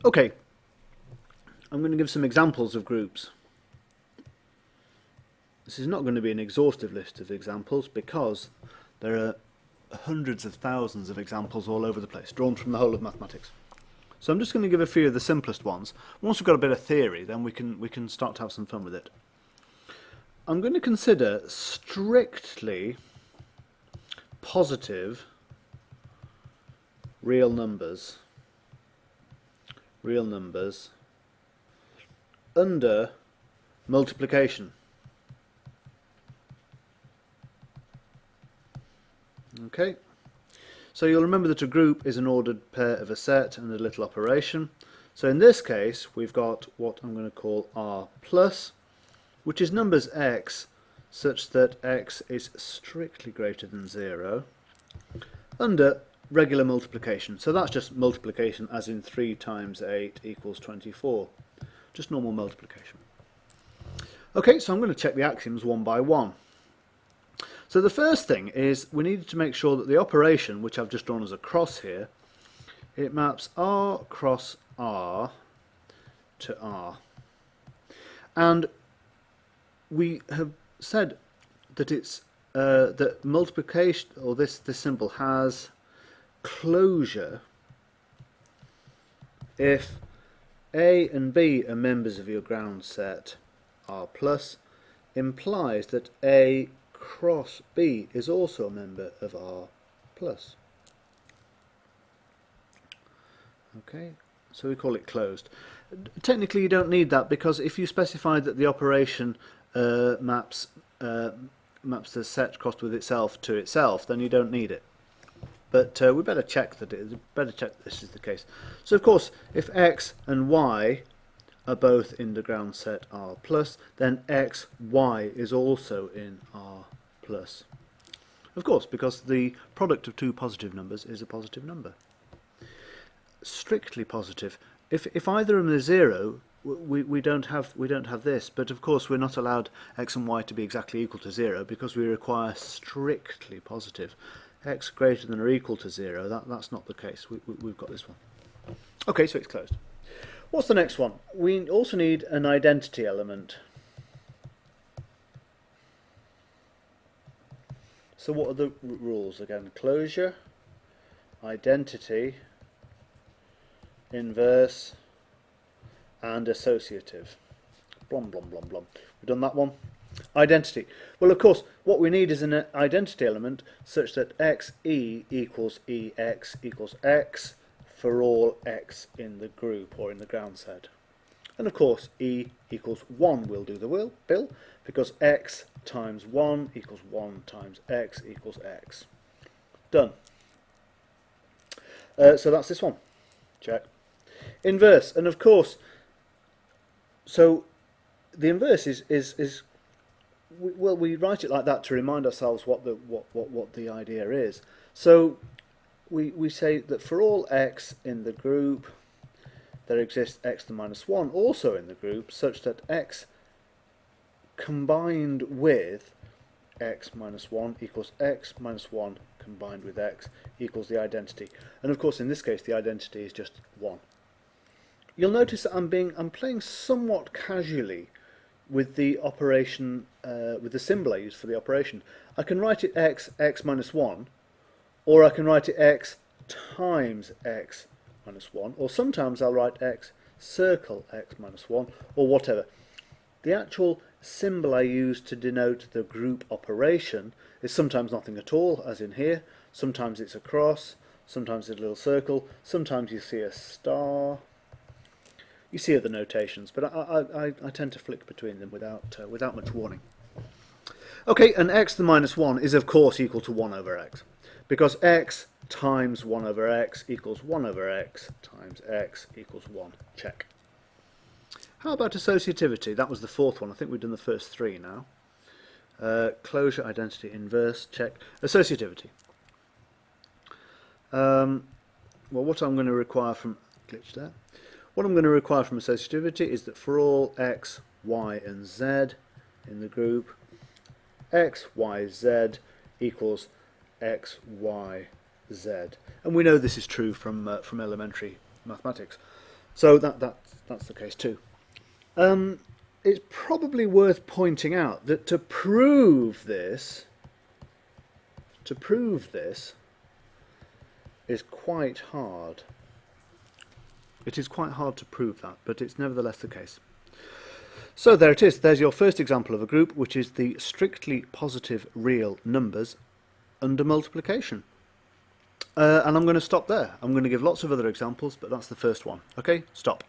Okay, I'm going to give some examples of groups. This is not going to be an exhaustive list of examples because there are hundreds of thousands of examples all over the place, drawn from the whole of mathematics. So I'm just going to give a few of the simplest ones. Once we've got a bit of theory, then we can start to have some fun with it. I'm going to consider strictly positive real numbers under multiplication. Okay, so you'll remember that a group is an ordered pair of a set and a little operation. So in this case we've got what I'm going to call R plus, which is numbers x such that x is strictly greater than 0 under regular multiplication. So that's just multiplication, as in 3 times 8 equals 24. Just normal multiplication. Okay, so I'm going to check the axioms one by one. So the first thing is we need to make sure that the operation, which I've just drawn as a cross here, it maps R cross R to R. And we have said that it's that multiplication, or this symbol has closure if A and B are members of your ground set R plus, implies that A cross B is also a member of R plus. Okay, so we call it closed. Technically you don't need that, because if you specify that the operation maps the set crossed with itself to itself, then you don't need it. But we better check that this is the case. So of course, if x and y are both in the ground set R plus, then x, y is also in R plus. Of course, because the product of two positive numbers is a positive number. Strictly positive. If either of them is 0, we don't have this. But of course, we're not allowed x and y to be exactly equal to 0, because we require strictly positive. X greater than or equal to 0, that's not the case. We've got this one. Okay, so it's closed. What's the next one? We also need an identity element. So what are the rules again? Closure, identity, inverse, and associative. Blom, blom, blom, blom. We've done that one. Identity. Well, of course, what we need is an identity element such that xe equals ex equals x for all x in the group or in the ground set. And of course, e equals 1 will do the bill, because x times 1 equals 1 times x equals x. Done. So that's this one. Check. Inverse. And of course, so the inverse is well, we write it like that to remind ourselves what the idea is. So we say that for all x in the group, there exists x to the minus 1 also in the group, such that x combined with x minus 1 equals x minus 1 combined with x equals the identity. And of course, in this case, the identity is just 1. You'll notice that I'm playing somewhat casually with the operation, with the symbol I use for the operation. I can write it x minus 1, or I can write it x times x minus 1, or sometimes I'll write x circle x minus 1, or whatever. The actual symbol I use to denote the group operation is sometimes nothing at all, as in here. Sometimes it's a cross, sometimes it's a little circle, sometimes you see a star. You see other notations, but I tend to flick between them without much warning. Okay, and x to the minus 1 is of course equal to 1 over x, because x times 1 over x equals 1 over x times x equals 1. Check. How about associativity? That was the fourth one. I think we've done the first three now. Closure, identity, inverse, check. Associativity. Well, what I'm going to require from... glitch there. What I'm going to require from associativity is that for all x, y and z in the group, x, y, z equals x, y, z. And we know this is true from elementary mathematics. So that's the case too. It's probably worth pointing out that to prove this is quite hard. It is quite hard to prove that, but it's nevertheless the case. So there it is. There's your first example of a group, which is the strictly positive real numbers under multiplication. And I'm going to stop there. I'm going to give lots of other examples, but that's the first one. Okay, stop.